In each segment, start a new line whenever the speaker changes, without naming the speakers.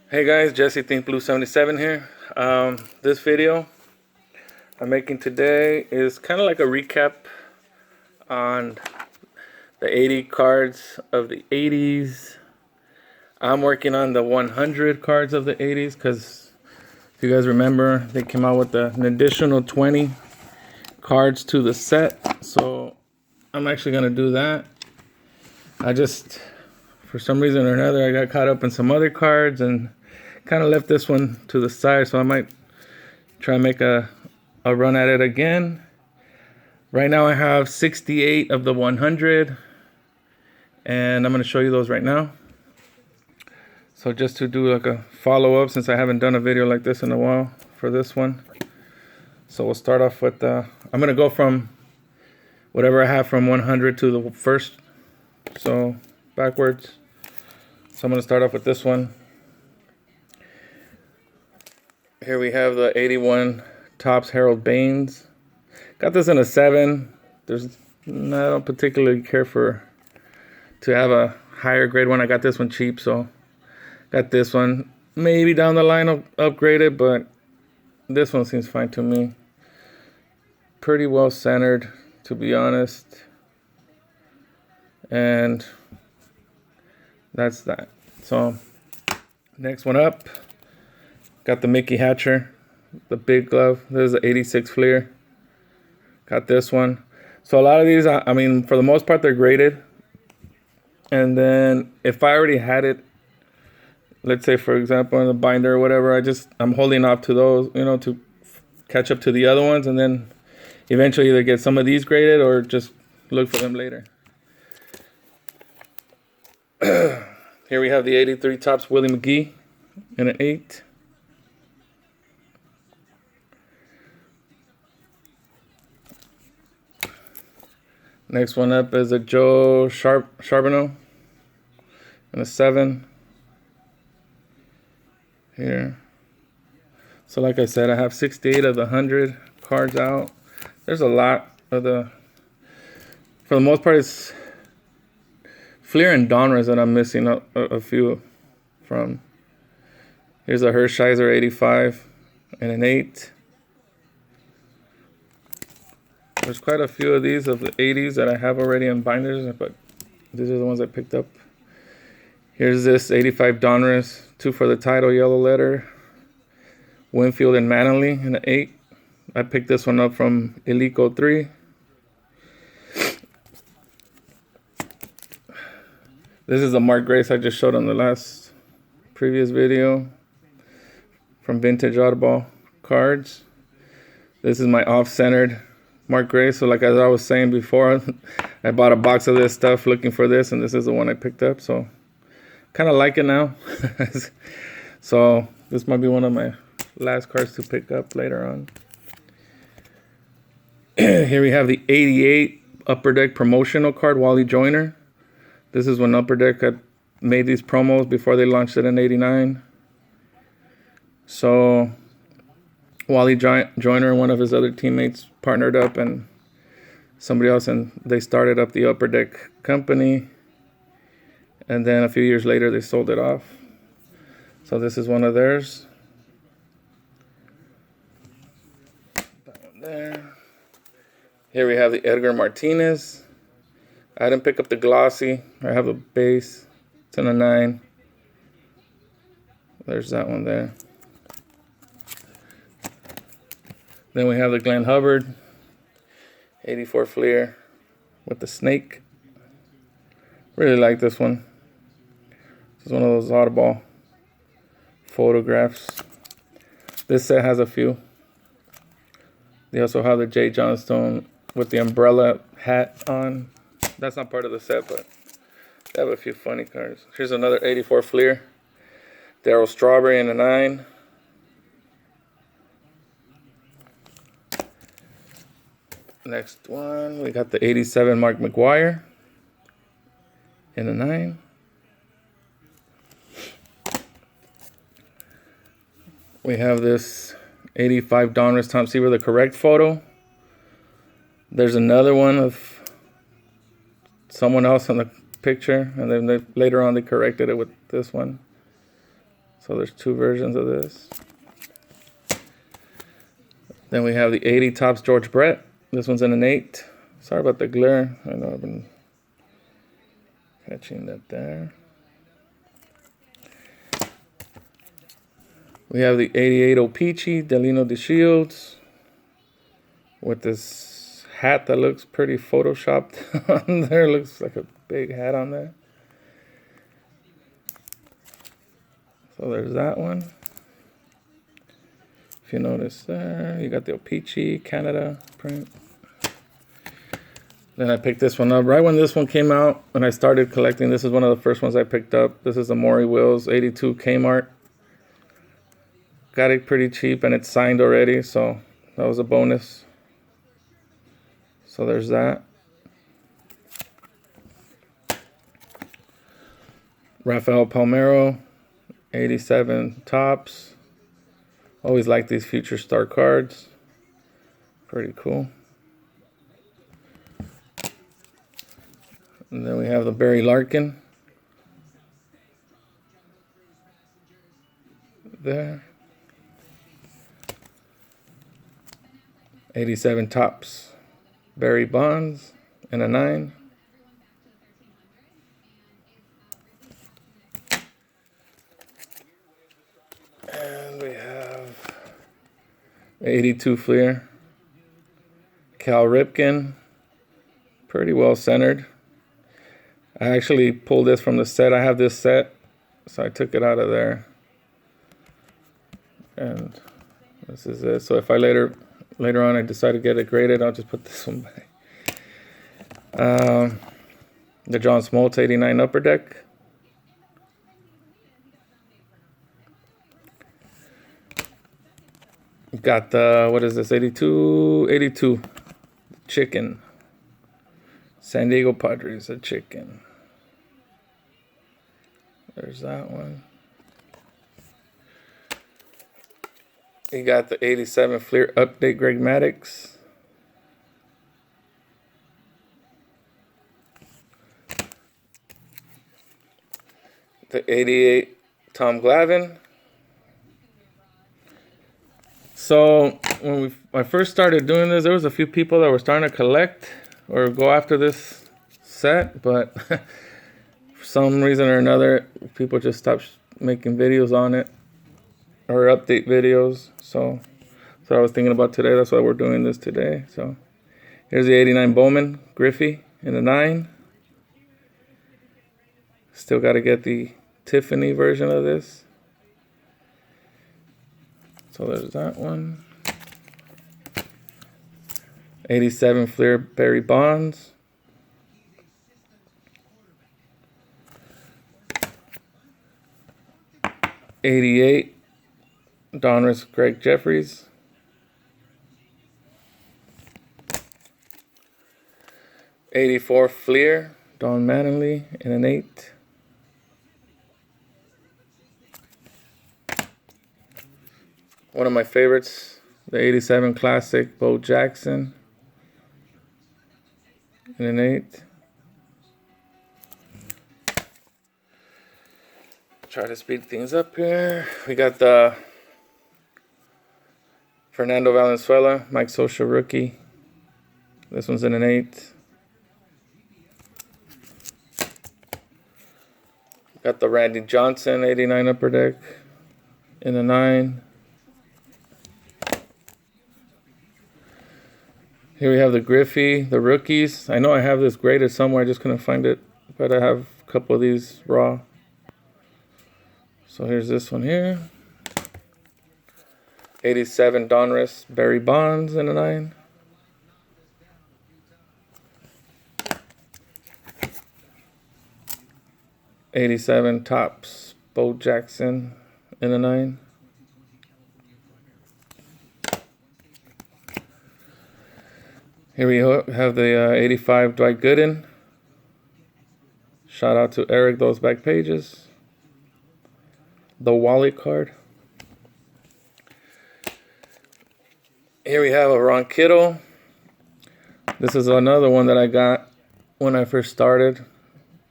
Hey guys, Jesse Think Blue 77 here. This video I'm making today is kind of like a recap on the 80 cards of the 80s. I'm working on the 100 cards of the 80s because if you guys remember, they came out with an additional 20 cards to the set. So I'm actually going to do that. For some reason or another, I got caught up in some other cards and kind of left this one to the side, so I might try and make a run at it again. Right now I have 68 of the 100, and I'm going to show you those right now. So just to do like a follow-up, since I haven't done a video like this in a while for this one. So we'll start off with, I'm going to go from whatever I have from 100 to the first, so backwards. So I'm going to start off with this one. Here we have the 81 Topps Harold Baines. Got this in a 7. I don't particularly care to have a higher grade one. I got this one cheap, so got this one. Maybe down the line I'll upgrade it, but this one seems fine to me. Pretty well centered, to be honest. And that's that. So next one up. Got the Mickey Hatcher, the big glove. This is the 86 Fleer. Got this one. So a lot of these, I mean, for the most part, they're graded. And then if I already had it, let's say, for example, in the binder or whatever, I'm holding off to those, to catch up to the other ones. And then eventually either get some of these graded or just look for them later. Here we have the 83 Topps Willie McGee in an 8. Next one up is a Joe Charbonneau and a 7 here. So like I said, I have 68 of the 100 cards out. There's a lot of for the most part, it's Fleer and Donruss that I'm missing a few from. Here's a Hershiser 85 and an 8. There's quite a few of these of the 80s that I have already in binders, but these are the ones I picked up. Here's this 85 Donruss, 2 for the title, yellow letter. Winfield and Manley in an 8. I picked this one up from Elico 3. This is the Mark Grace I just showed on the previous video from Vintage Oddball Cards. This is my off-centered Mark Grace. So like as I was saying before, I bought a box of this stuff looking for this, and this is the one I picked up. So kind of like it now. So this might be one of my last cards to pick up later on. Here we have the 88 Upper Deck promotional card, Wally Joyner. This is when Upper Deck had made these promos before they launched it in 89. So Wally Joyner and one of his other teammates partnered up and somebody else, and they started up the Upper Deck company. And then a few years later, they sold it off. So this is one of theirs. That one there. Here we have the Edgar Martinez. I didn't pick up the glossy. I have a base. It's in a 9. There's that one there. Then we have the Glenn Hubbard 84 Fleer with the snake. Really like this one. This is one of those oddball photographs. This set has a few. They also have the Jay Johnstone with the umbrella hat on. That's not part of the set, but they have a few funny cards. Here's another 84 Fleer. Darryl Strawberry in a 9. Next one, we got the 87 Mark McGwire in a 9. We have this 85 Donruss Tom Seaver, the correct photo. There's another one of someone else in the picture, and then later on they corrected it with this one. So there's two versions of this. Then we have the 80 Topps George Brett. This one's in an 8. Sorry about the glare. I know I've been catching that there. We have the 88 O-Pee-Chee Delino de Shields with this hat that looks pretty photoshopped on there. Looks like a big hat on there. So there's that one. If you notice there, you got the O-Pee-Chee Canada print. Then I picked this one up right when this one came out. When I started collecting, this is one of the first ones I picked up. This is the Maury Wills 82 Kmart. Got it pretty cheap and it's signed already, so that was a bonus. So there's that. Rafael Palmeiro 87 Topps. Always like these Future Star cards. Pretty cool. And then we have the Barry Larkin. There. 87 Topps. Barry Bonds in a 9. And we have 82 Fleer. Cal Ripken. Pretty well centered. I actually pulled this from the set. I have this set, so I took it out of there. And this is it. So if I later on I decide to get it graded, I'll just put this one back. The John Smoltz 89 Upper Deck. Got the, what is this, 82 Chicken. San Diego Padres, a chicken. There's that one. You got the 87 Fleer Update Greg Maddux. The 88 Tom Glavine. So when I first started doing this, there was a few people that were starting to collect or go after this set, but for some reason or another, people just stopped making videos on it or update videos. So I was thinking about today. That's why we're doing this today. So here's the 89 Bowman Griffey in the 9. Still got to get the Tiffany version of this. So there's that one. 87 Fleer Barry Bonds. '88 Donruss Greg Jeffries. '84 Fleer Don Mattingly in an 8. One of my favorites, the 87 Classic Bo Jackson in an 8. Try to speed things up here. We got the Fernando Valenzuela, Mike Scioscia rookie. This one's in an 8. Got the Randy Johnson 89 Upper Deck in a 9. Here we have the Griffey, the rookies. I know I have this graded somewhere, I just couldn't find it, but I have a couple of these raw. So here's this one here. 87 Donruss Barry Bonds in a 9. '87 Topps Bo Jackson in a 9. Here we have the 85 Dwight Gooden. Shout out to Eric, those back pages. The Wally card. Here we have a Ron Kittle. This is another one that I got when I first started.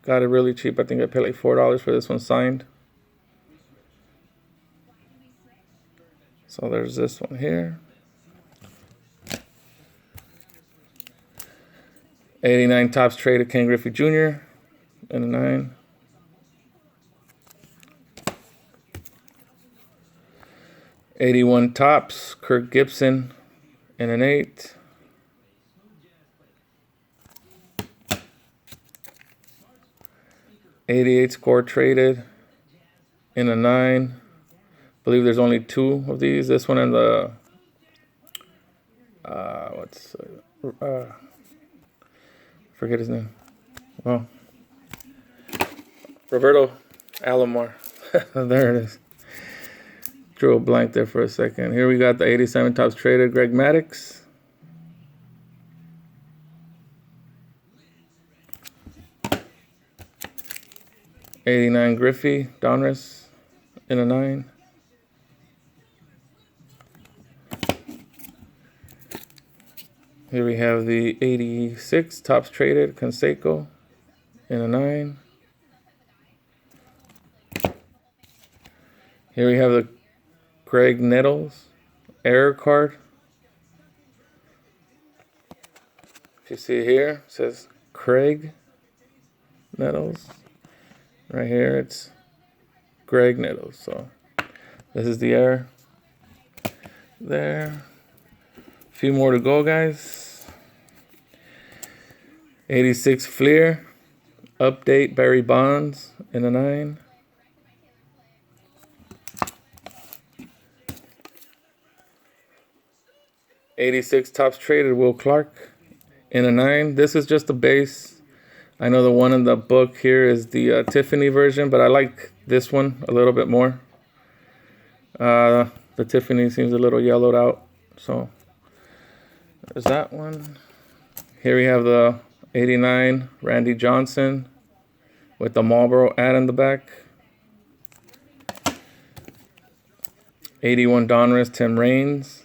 Got it really cheap. I think I paid like $4 for this one signed. So there's this one here. 89 tops traded, Ken Griffey Jr. in a 9. 81 tops, Kirk Gibson in an 8. 88 score traded in a 9. Believe there's only 2 of these. This one and the forget his name. Well, Roberto Alomar. There it is. Drew a blank there for a second. Here we got the 87 tops traded, Greg Maddux. '89 Griffey Donruss in a 9. Here we have the 86 tops traded, Canseco in a 9. Here we have the Greg Nettles error card. If you see here, it says Craig Nettles. Right here, it's Greg Nettles. So this is the error there. A few more to go, guys. 86 Fleer update, Barry Bonds in a 9. 86 tops traded, Will Clark in a 9. This is just the base. I know the one in the book here is the Tiffany version, but I like this one a little bit more. The Tiffany seems a little yellowed out. So there's that one. Here we have the 89 Randy Johnson with the Marlboro ad in the back. 81 Donruss, Tim Raines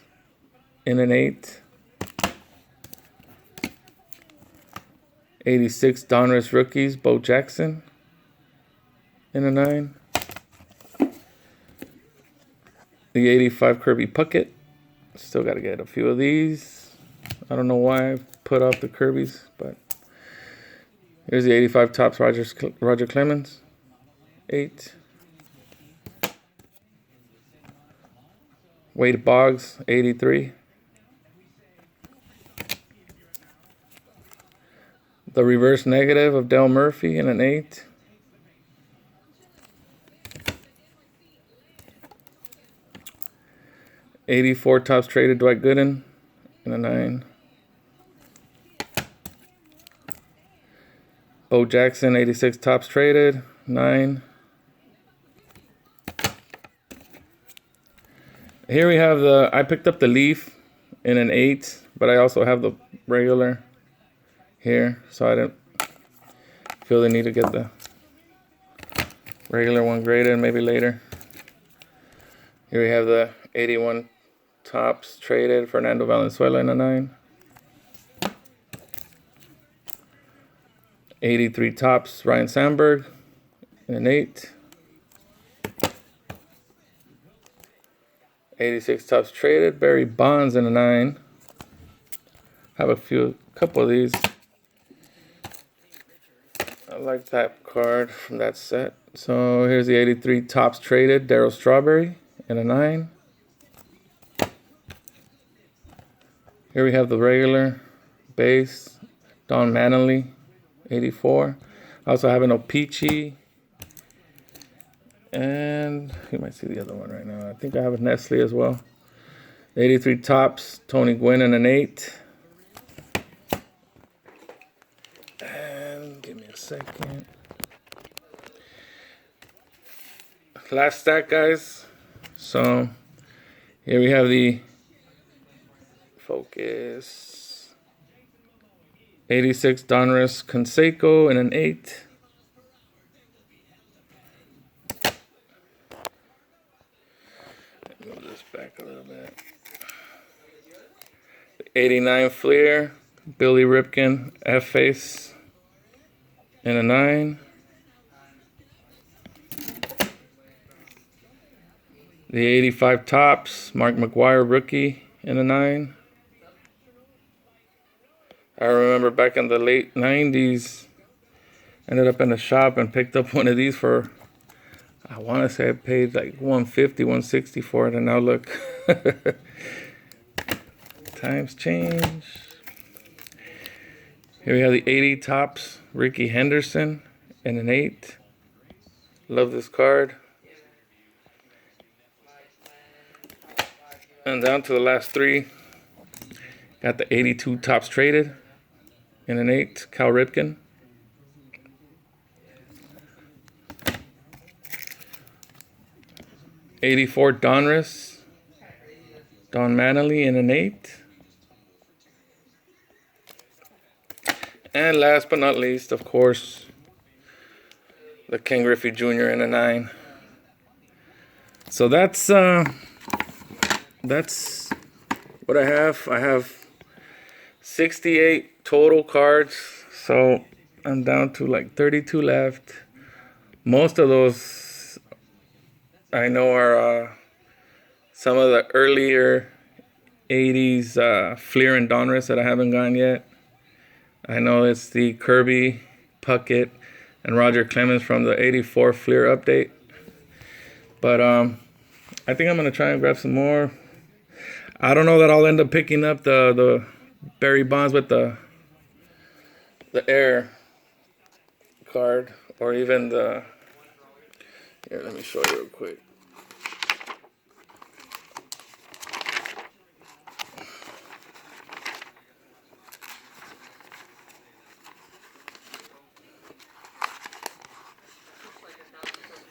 in an 8. 86 Donruss rookies, Bo Jackson in a 9. The 85 Kirby Puckett. Still got to get a few of these. I don't know why I put off the Kirby's, but here's the 85 tops Roger Clemens, 8. Wade Boggs, 83. The reverse negative of Del Murphy in an 8. '84 tops traded, Dwight Gooden in a 9. Bo Jackson, 86 tops traded, 9. Here we have I picked up the Leaf in an 8, but I also have the regular here, so I didn't feel the need to get the regular one graded, maybe later. Here we have the 81 tops traded, Fernando Valenzuela in a 9. 83 tops, Ryan Sandberg in an 8. 86 tops traded, Barry Bonds in a 9. Have a couple of these. I like that card from that set. So here's the 83 tops traded, Darryl Strawberry in a 9. Here we have the regular base, Don Mattingly, 84. I also have an O-Pee-Chee. And you might see the other one right now. I think I have a Nestle as well. 83 tops, Tony Gwynn in an 8. And give me a second. Last stack, guys. So here we have the focus 86 Donruss Canseco in an 8. Move this back a little bit. 89 Fleer, Billy Ripken, F-Face in a 9. The 85 Topps, Mark McGwire rookie in a 9. I remember back in the late 90s, ended up in a shop and picked up one of these for, I want to say I paid like 150, 160 for it, and now look. Times change. Here we have the 80 Topps, Ricky Henderson in an 8. Love this card. And down to the last 3. Got the 82 Topps traded in an 8, Cal Ripken. '84 Donruss, Don Mattingly in an 8. And last but not least, of course, the Ken Griffey Jr. in a 9. So that's what I have. I have 68 total cards, so I'm down to like 32 left. Most of those I know are some of the earlier 80s Fleer and Donruss that I haven't gotten yet. I know it's the Kirby, Puckett, and Roger Clemens from the 84 Fleer update. But I think I'm going to try and grab some more. I don't know that I'll end up picking up the Barry Bonds with the Air card, or even the... Here, let me show you real quick.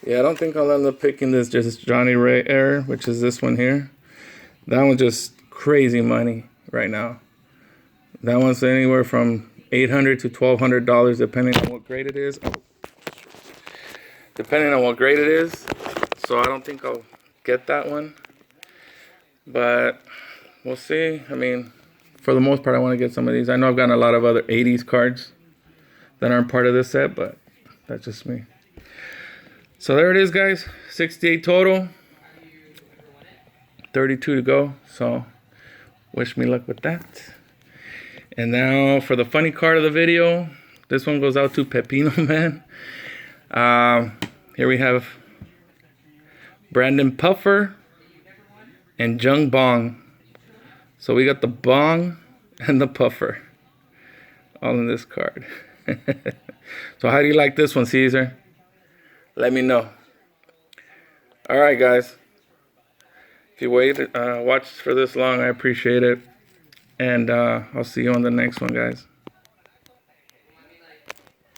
Yeah, I don't think I'll end up picking this just Johnny Ray Air, which is this one here. That one's just crazy money right now. That one's anywhere from $800 to $1,200 depending on what grade it is. Depending on what grade it is. So I don't think I'll get that one. But we'll see. I mean, for the most part, I want to get some of these. I know I've gotten a lot of other 80s cards that aren't part of this set, but that's just me. So there it is, guys. 68 total. 32 to go. So wish me luck with that. And now for the funny card of the video. This one goes out to Pepino Man. Here we have Brandon Puffer and Jung Bong. So we got the Bong and the Puffer all in this card. So how do you like this one, Caesar? Let me know. All right, guys. If you watched for this long, I appreciate it. And I'll see you on the next one, guys.